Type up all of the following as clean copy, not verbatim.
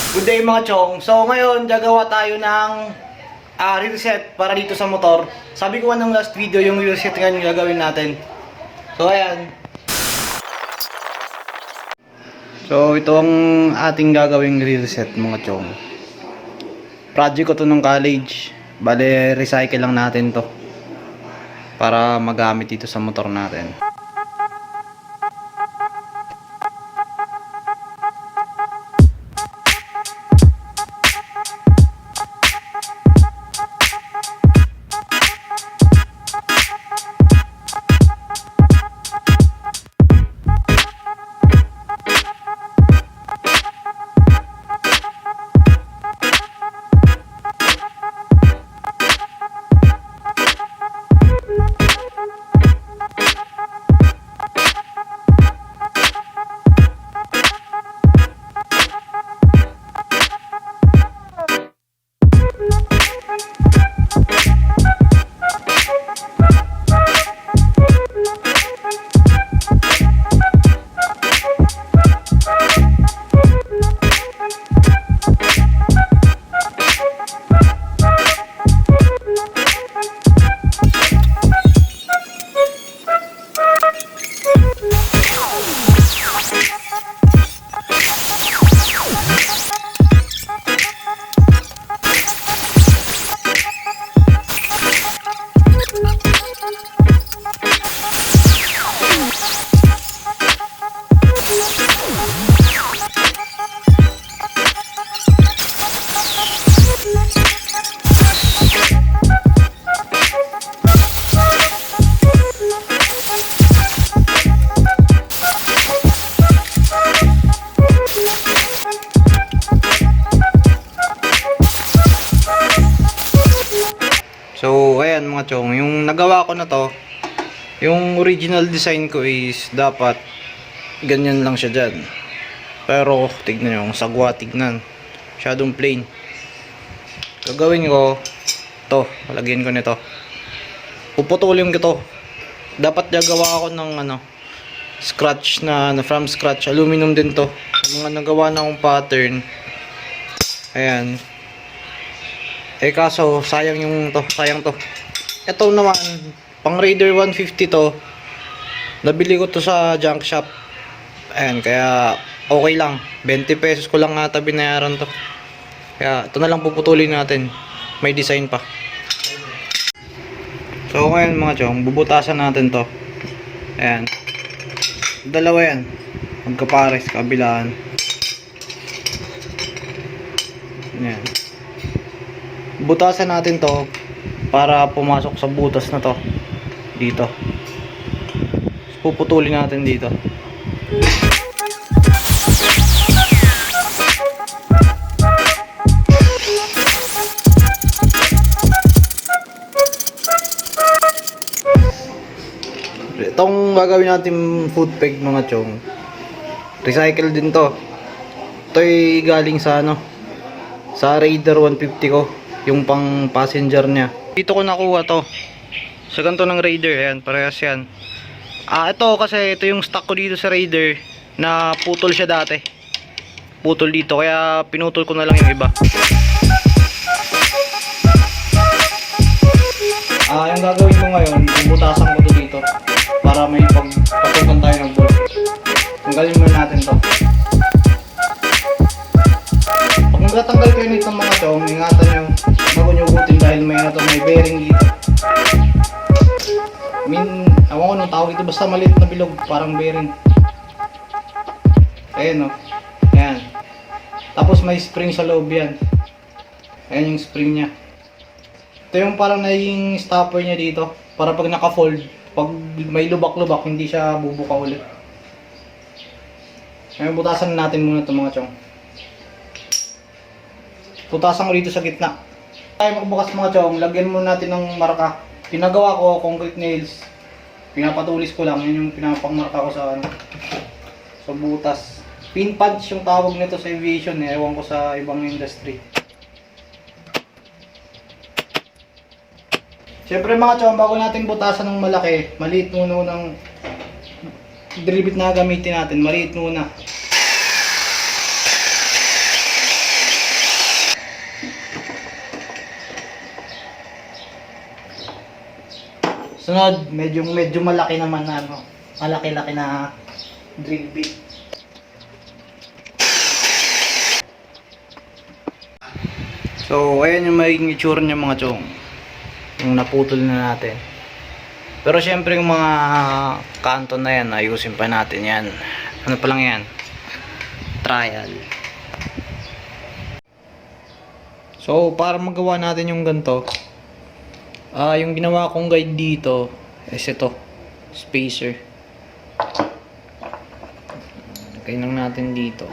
Good day mga chong. So ngayon gagawa tayo ng reset para dito sa motor. Sabi ko ng last video yung reset nga yung gagawin natin. So ayan. So ito ang ating gagawing reset mga chong. Project ko to ng college. Bale recycle lang natin to para magamit dito sa motor natin. So ayan mga chong, yung nagawa ko na to, yung original design ko is dapat ganyan lang siya dyan. Pero tignan nyo, yung sagwa tignan, masyadong plain. Gagawin ko to, lagyan ko nito, puputulin ko to. Dapat gagawa ako ng scratch na from scratch, aluminum din to. Yung mga nagawa na akong pattern, ayan. Eh kaso sayang sayang to. Ito naman pang Raider 150 to. Nabili ko to sa junk shop. Ayan, kaya okay lang. 20 pesos ko lang ata binayaran to. Kaya ito na lang puputulin natin. May design pa. So ngayon mga chong, bubutasan natin to. Ayan. Dalawa yan. Magkapares, kabilaan. Ayan. Butasan natin to para pumasok sa butas na to dito. Puputulin natin dito. Itong gagawin natin foot peg mga chong, recycle din to. Ito ay galing sa sa Raider 150 ko, yung pang passenger niya. Dito ko nakuha to sa ganito ng Raider. Ayan, parehas yan. Ito kasi ito yung stock ko dito sa Raider na putol siya dati. Putol dito, kaya pinutol ko na lang yung iba. Yung gagawin ko ngayon, bubutasan ko to dito para may pagpatukan tayo ng bolt. Tanggalin muna natin to. Pag magtatanggal kayo nito mga chong, ingatan nyo bago nyo ugutin dahil may bearing dito. Ewan ko nung tawag ito, basta maliit na bilog, parang bearing. Ayan o. Ayan. Tapos may spring sa loob yan. Ayan yung spring nya. Ito yung parang naging stopper nya dito, para pag naka-fold, pag may lubak-lubak, hindi siya bubuka ulit. Ngayon butasan natin muna ito mga chong. Tutasan ko dito sa gitna. Tayo magbukas mga chong, lagyan muna natin ng marka. Pinagawa ko concrete nails. Pinapatulis ko lang, yun yung pinapangmarka ko sa sa butas. Pin punch yung tawag nito sa aviation, ewan ko sa ibang industry. Siyempre mga chong, bago natin butasan ng malaki, maliit muna ng drill bit na gamitin natin, maliit muna. Sunod, medyo malaki naman na ano, malaki-laki na drill bit. So, ayan yung magiging itsura niya mga chong. Yung naputol na natin. Pero syempre yung mga kanto na yan, ayusin pa natin yan. Ano pa lang yan? Trial. So, para magawa natin yung ganito, yung ginawa kong guide dito is ito, spacer. Lagay lang natin dito.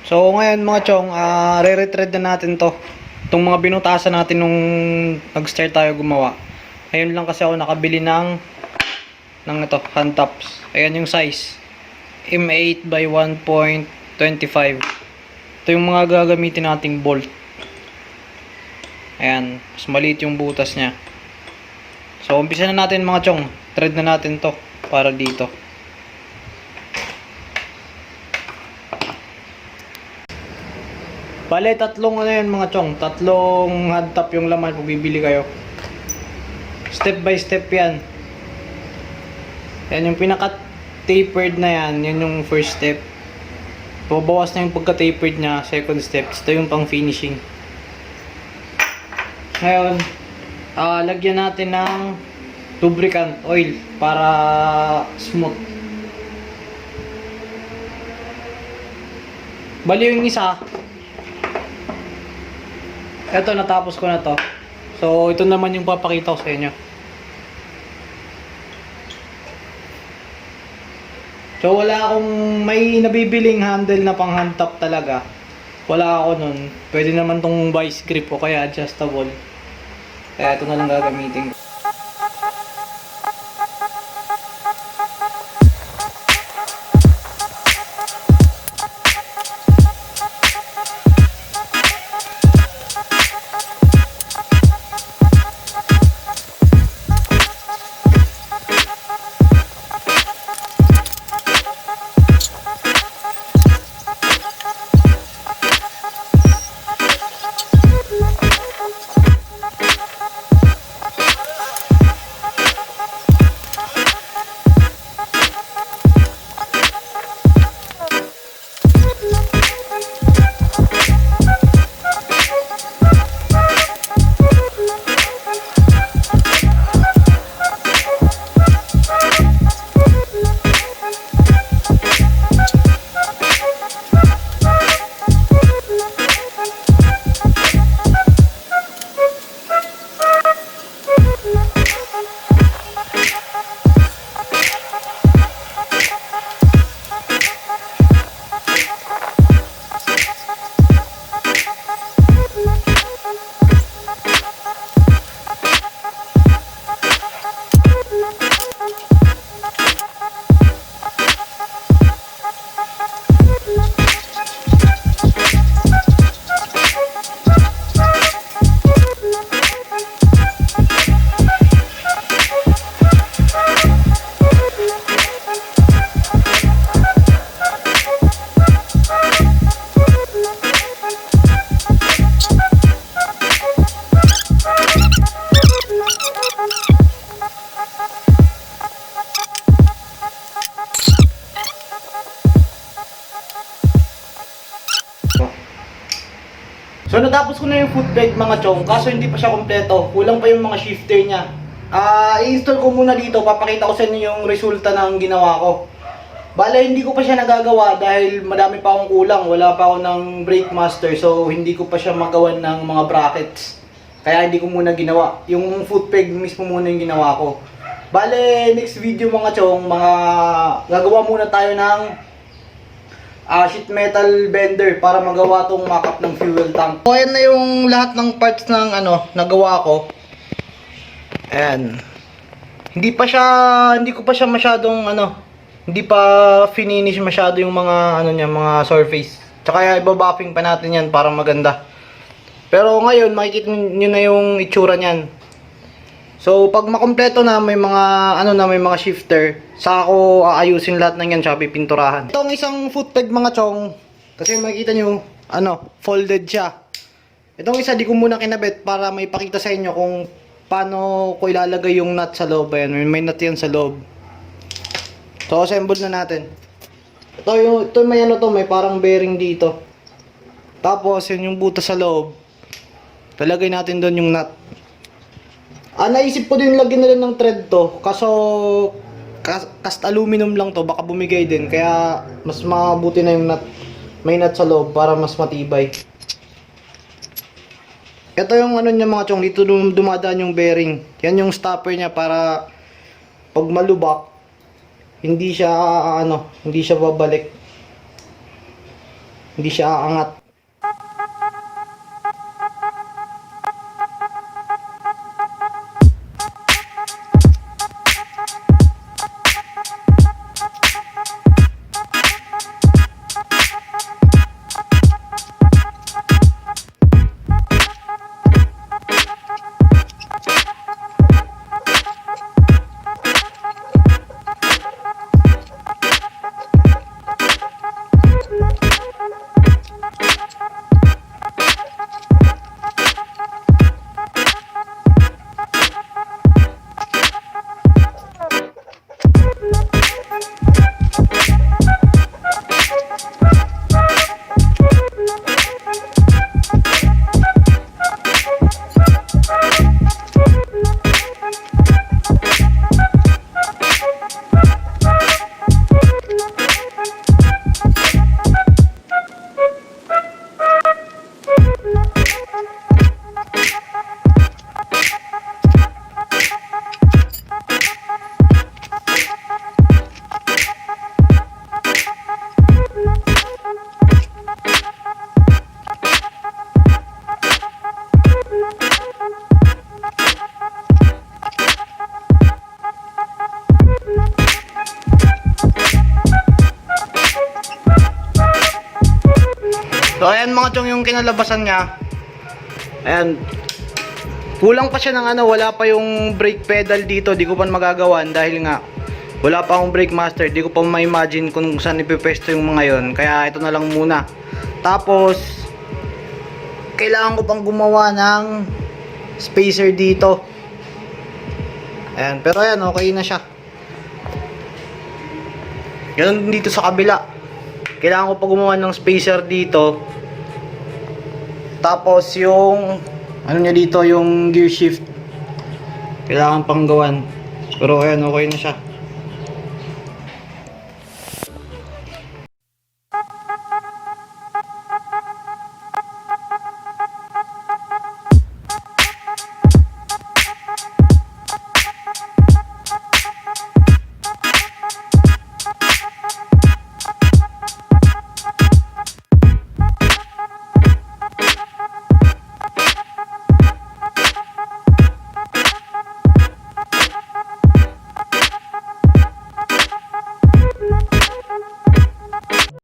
So ngayon mga chong, re-retread na natin to. Itong mga binutasan natin nung nag-start tayo gumawa. Ngayon lang kasi ako nakabili ng ito, hand tops. Ayan yung size. M8 by 1.25. Ito yung mga gagamitin nating bolt. Ayan, mas maliit yung butas niya. So umpisa na natin mga chong. Thread na natin to para dito. Bale, tatlong ano yan mga chong. Tatlong hand top yung laman kung bibili kayo. Step by step yan. Yan yung pinaka-tapered na yan. Yan yung first step. Babawas na yung pagka-tapered niya. Second step. Ito yung pang finishing. Ngayon, lagyan natin ng lubricant oil para smooth. Bali yung isa. Eto, natapos ko na to. So, ito naman yung papakita ko sa inyo. So, wala akong may nabibiling handle na pang hand top talaga. Wala ako nun. Pwede naman tong vice grip o kaya adjustable. Kaya ito na lang gagamitin ko. natapos ko na yung foot peg mga chong, kaso hindi pa siya kompleto. Kulang pa yung mga shifter niya. I-install ko muna dito, papakita ko sa inyo yung resulta ng ginawa ko. Bale, hindi ko pa siya nagagawa dahil madami pa akong kulang. Wala pa ako ng brake master, so hindi ko pa siya magawan ng mga brackets. Kaya hindi ko muna ginawa. Yung foot peg mismo muna yung ginawa ko. Bale, next video mga chong, gagawa muna tayo ng sheet metal bender para magawa tong mock-up ng fuel tank. So, ayan na yung lahat ng parts ng nagawa ko. Ayan. Hindi ko pa siya masyadong hindi pa finish masyado yung mga mga surface. Tsaka ibabuffing pa natin yan para maganda. Pero ngayon makikita niyo na yung itsura niyan. So pag makompleto na may mga may mga shifter, saka ko aayusin lahat ng yan tsaka pipinturahan. Itong isang foot peg mga chong, kasi makikita niyo folded siya. Itong isa di ko muna kinabit para may pakita sa inyo kung paano ko ilalagay yung nut sa loob. Ayan, may nut yan sa loob. So assemble na natin. Ito may parang bearing dito. Tapos yun yung butas sa loob. Talagay natin doon yung nut. Naisip ko din lagyan na lang ng thread to. Kaso cast aluminum lang to, baka bumigay din. Kaya mas mabuti na yung nut. May nut sa loob para mas matibay. Ito yung niya mga chong, dito dumadaan yung bearing. Yan yung stopper niya para pag malubak, hindi siya babalik. Hindi siya aangat. So ayan mga chong yung kinalabasan niya. Ayan. Kulang pa siya ng wala pa yung brake pedal dito, di ko pa magagawan dahil nga wala pa akong brake master, di ko pa ma-imagine kung saan ipepesto yung mga yon. Kaya ito na lang muna. Tapos kailangan ko pang gumawa ng spacer dito. Ayan, pero ayan, okay na siya. Ganun dito sa kabila. Kailangan ko pa gumawa ng spacer dito. Tapos yung niya dito, yung gear shift, kailangan pang gawan. Pero ayan, okay na siya.